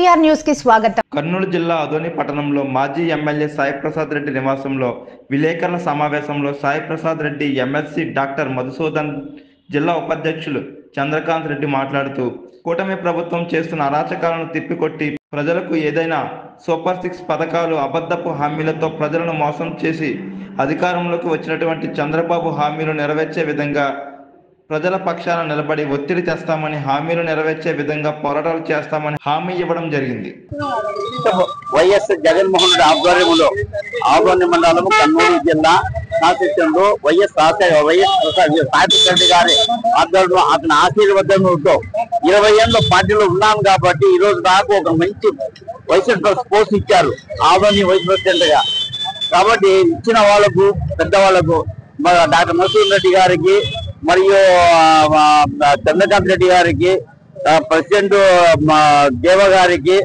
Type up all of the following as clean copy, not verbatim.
KBR news కి స్వాగతం. కర్నూలు జిల్లా ఆదోని పట్టణంలో మాజీ ఎమ్మెల్యే సాయి ప్రసాద్ రెడ్డి నివాసంలో విలేకరుల సమావేశంలో సాయి ప్రసాద్ రెడ్డి, ఎమ్మెల్సీ డాక్టర్ మధుసూదన్, జిల్లా ఉపాధ్యక్షులు చంద్రకాంత్ రెడ్డి మాట్లాడుతూ కూటమి ప్రభుత్వం చేస్తున్న అరాచకాలను తిప్పికొట్టి ప్రజలకు ఏదైనా సూపర్ 6 పథకాలు, అబద్ధపు హామీలతో ప్రజలను మోసం చేసి అధికారంలోకి వచ్చినటువంటి చంద్రబాబు హామీలు నెరవేర్చే విధంగా ప్రజల పక్షాన నిలబడి ఒత్తిడి తెస్తామని, హామీలు నెరవేర్చే విధంగా పోరాటాలు చేస్తామని హామీ ఇవ్వడం జరిగింది. వైఎస్ జగన్మోహన్ రెడ్డి ఆధ్వర్యంలో ఆదోని మండలం కర్నూలు జిల్లా శాసనంలో వైఎస్ సాయి ప్రసాద్ రెడ్డి గారి ఆధ్వర్యంలో అతని ఆశీర్వాదంతో 20 ఏళ్ళ పార్టీలో ఉన్నాను కాబట్టి ఈ రోజు నాకు ఒక మంచి వైస్ పోస్ట్ ఇచ్చారు ఆదోని వైస్ ప్రెసిడెంట్ గా. కాబట్టి ఇచ్చిన వాళ్ళకు, పెద్దవాళ్లకు, డాక్టర్ మధుసూదన్ రెడ్డి గారికి మరియు చంద్రకాంత్ రెడ్డి గారికి, ప్రెసిడెంట్ దేవ గారికి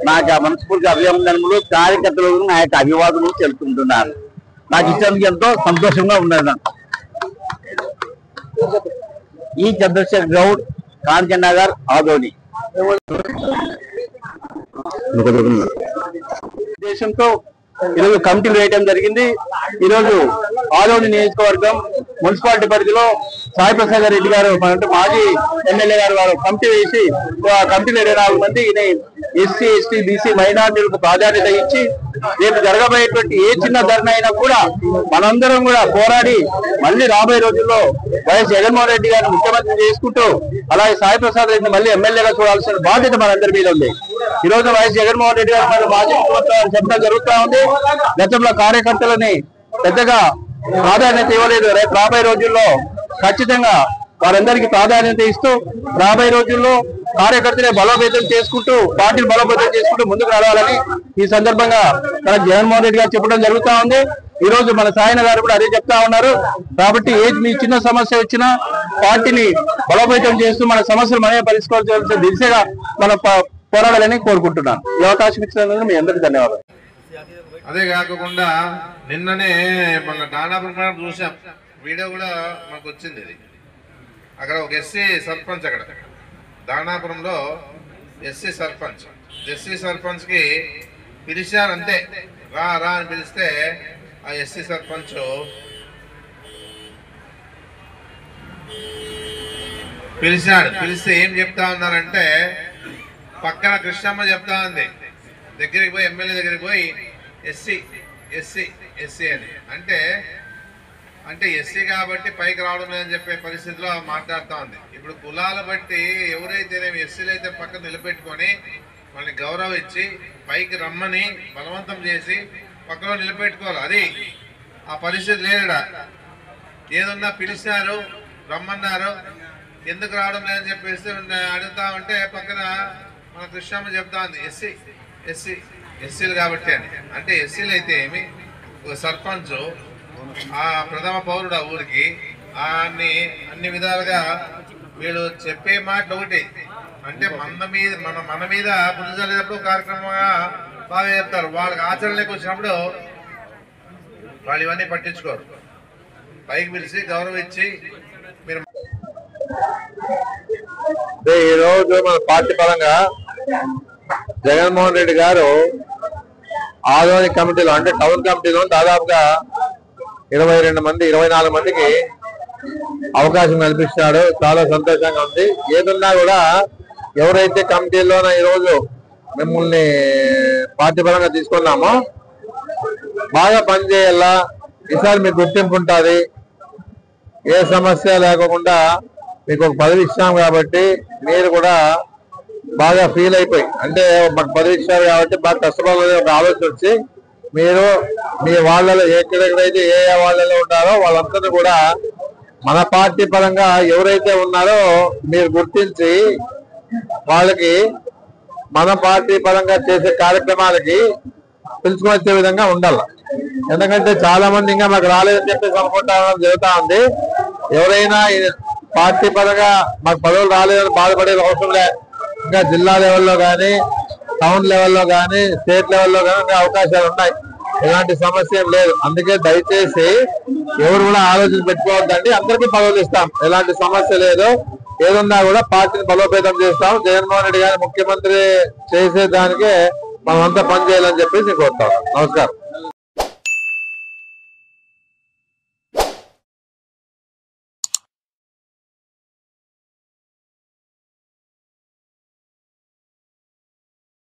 నాకు మనస్ఫూర్తిగా అభినందనలు, కార్యకర్తలకు నా యొక్క అభివాదనలు తెలుపుకుంటున్నాను. నాకు ఇచ్చేందుకు ఎంతో సంతోషంగా ఉన్నది. ఈ చంద్రశేఖర్ గౌడ్, కాంచన్ నగర్, ఆదోని. దేశంతో ఈరోజు కమిటీలు వేయడం జరిగింది. ఈరోజు ఆదోని నియోజకవర్గం మున్సిపాలిటీ పరిధిలో సాయి ప్రసాద్ రెడ్డి గారు మాజీ ఎమ్మెల్యే గారు కమిటీ వేసి కమిటీలో 24 మందిని ఎస్సీ, ఎస్టీ, బీసీ మైనార్టీలకు ప్రాధాన్యత ఇచ్చి రేపు జరగబోయేటువంటి ఏ చిన్న ధర్నా అయినా కూడా మనందరం కూడా పోరాడి మళ్ళీ రాబోయే రోజుల్లో వైఎస్ జగన్మోహన్ రెడ్డి గారిని ముఖ్యమంత్రి చేసుకుంటూ అలాగే సాయి ప్రసాద్ రెడ్డిని మళ్ళీ ఎమ్మెల్యేగా చూడాల్సిన బాధ్యత మనందరి మీద ఉంది. ఈ రోజు వైఎస్ జగన్మోహన్ రెడ్డి గారు మన మాజీ ముఖ్యమంత్రి చెప్పడం జరుగుతూ ఉంది. గతంలో కార్యకర్తలని పెద్దగా ప్రాధాన్యత ఇవ్వలేదు. రేపు రాబోయే రోజుల్లో ఖచ్చితంగా వారందరికీ ప్రాధాన్యత ఇస్తూ రాబోయే రోజుల్లో కార్యకర్తలే బలోపేతం చేసుకుంటూ, పార్టీని బలోపేతం చేసుకుంటూ ముందుకు నడవాలని ఈ సందర్భంగా మన జగన్మోహన్ రెడ్డి గారు చెప్పడం జరుగుతూ ఉంది. ఈ రోజు మన సాయన గారు కూడా అదే చెప్తా ఉన్నారు. కాబట్టి మీ చిన్న సమస్య వచ్చినా పార్టీని బలోపేతం చేస్తూ మన సమస్యలు మనమే పరిష్కరించాల్సిన దిశగా మన పోరాడాలని కోరుకుంటున్నాను. ఈ అవకాశం ఇచ్చినందుకు మీ అందరికీ ధన్యవాదాలు. అదే కాకుండా నిన్ననే మన దానాపురం చూసాం, వీడియో కూడా మాకు వచ్చింది. ఇది అక్కడ ఒక ఎస్సీ సర్పంచ్, అక్కడ దానాపురంలో ఎస్సీ సర్పంచ్కి పిలిచారు. అంతే, రా రా అని పిలిస్తే ఆ ఎస్సీ సర్పంచ్ పిలిస్తే ఏం చెప్తా ఉన్నారంటే, పక్కన కృష్ణమ్మ చెప్తా ఉంది, దగ్గరికి పోయి ఎమ్మెల్యే దగ్గరికి పోయి ఎస్సీ ఎస్సీ ఎస్సీ అని అంటే ఎస్సీ కాబట్టి పైకి రావడం లేదని చెప్పే పరిస్థితిలో మాట్లాడుతూ ఉంది. ఇప్పుడు కులాల బట్టి ఎవరైతేనేమి ఎస్సీలు అయితే పక్కన నిలబెట్టుకొని వాళ్ళని గౌరవించి పైకి రమ్మని బలవంతం చేసి పక్కన నిలబెట్టుకోవాలి. అది ఆ పరిస్థితి లేదుడా. ఏదన్నా పిలిచినారు, రమ్మన్నారు, ఎందుకు రావడం లేదని చెప్పేసి అడుగుతా ఉంటే పక్కన మన కృష్ణమ్మ చెప్తా ఉంది ఎస్సీ ఎస్సీ ఎస్సీలు కాబట్టి అని. అంటే ఎస్సీలు అయితే ఏమి, ఒక సర్పంచ్ ఆ ప్రథమ పౌరుడు ఆ ఊరికి అన్ని విధాలుగా వీళ్ళు చెప్పే మాట ఒకటి, అంటే మన మీద బుద్ధి చల్లేటప్పుడు కార్యక్రమంగా బాగా చెప్తారు. వాళ్ళకి ఆచరణలోకి వచ్చినప్పుడు వాళ్ళు ఇవన్నీ పట్టించుకోరు. పైకి పిలిచి గౌరవించి మీరు ఈరోజు మన పార్టీ పరంగా జగన్మోహన్ రెడ్డి గారు ఆదోని కమిటీలో, అంటే టౌన్ కమిటీలో దాదాపుగా 24 మందికి అవకాశం కల్పిస్తున్నాడు. చాలా సంతోషంగా ఉంది. ఏదన్నా కూడా ఎవరైతే కమిటీలోనే ఈరోజు మిమ్మల్ని పార్టీ పరంగా తీసుకున్నామో బాగా పనిచేయాలా, ఈసారి మీకు గుర్తింపు ఉంటుంది, ఏ సమస్య లేకుండా మీకు ఒక పదవి ఇచ్చాం కాబట్టి మీరు కూడా బాగా ఫీల్ అయిపోయి, అంటే మాకు పదవి ఇచ్చారు కాబట్టి బాగా కష్టపడాలని ఒక ఆలోచన వచ్చి మీరు మీ వాళ్ళలో ఎక్కడెక్కడైతే ఏ వాళ్ళలో ఉన్నారో వాళ్ళందరినీ కూడా మన పార్టీ పరంగా ఎవరైతే ఉన్నారో మీరు గుర్తించి వాళ్ళకి మన పార్టీ పరంగా చేసే కార్యక్రమాలకి పిలుచుకొని వచ్చే విధంగా ఉండాలి. ఎందుకంటే చాలా మంది ఇంకా మాకు రాలేదని చెప్పేసి అనుకుంటా జరుగుతా ఉంది. ఎవరైనా పార్టీ పరంగా మాకు పదవులు రాలేదని బాధపడే అవసరం లే. ఇంకా జిల్లా లెవెల్లో కానీ, టౌన్ లెవెల్లో కానీ, స్టేట్ లెవెల్లో కానీ అవకాశాలు ఉన్నాయి. ఎలాంటి సమస్య లేదు. అందుకే దయచేసి ఎవరు కూడా ఆలోచన పెట్టుకోవద్దండి. అందరికీ పదవులు ఇస్తాం, ఎలాంటి సమస్య లేదు. ఏదున్నా కూడా పార్టీని బలోపేతం చేస్తాం. జగన్మోహన్ రెడ్డి గారిని ముఖ్యమంత్రి చేసేదానికే మనం అంతా పనిచేయాలని చెప్పేసి కోరుతాం. నమస్కారం.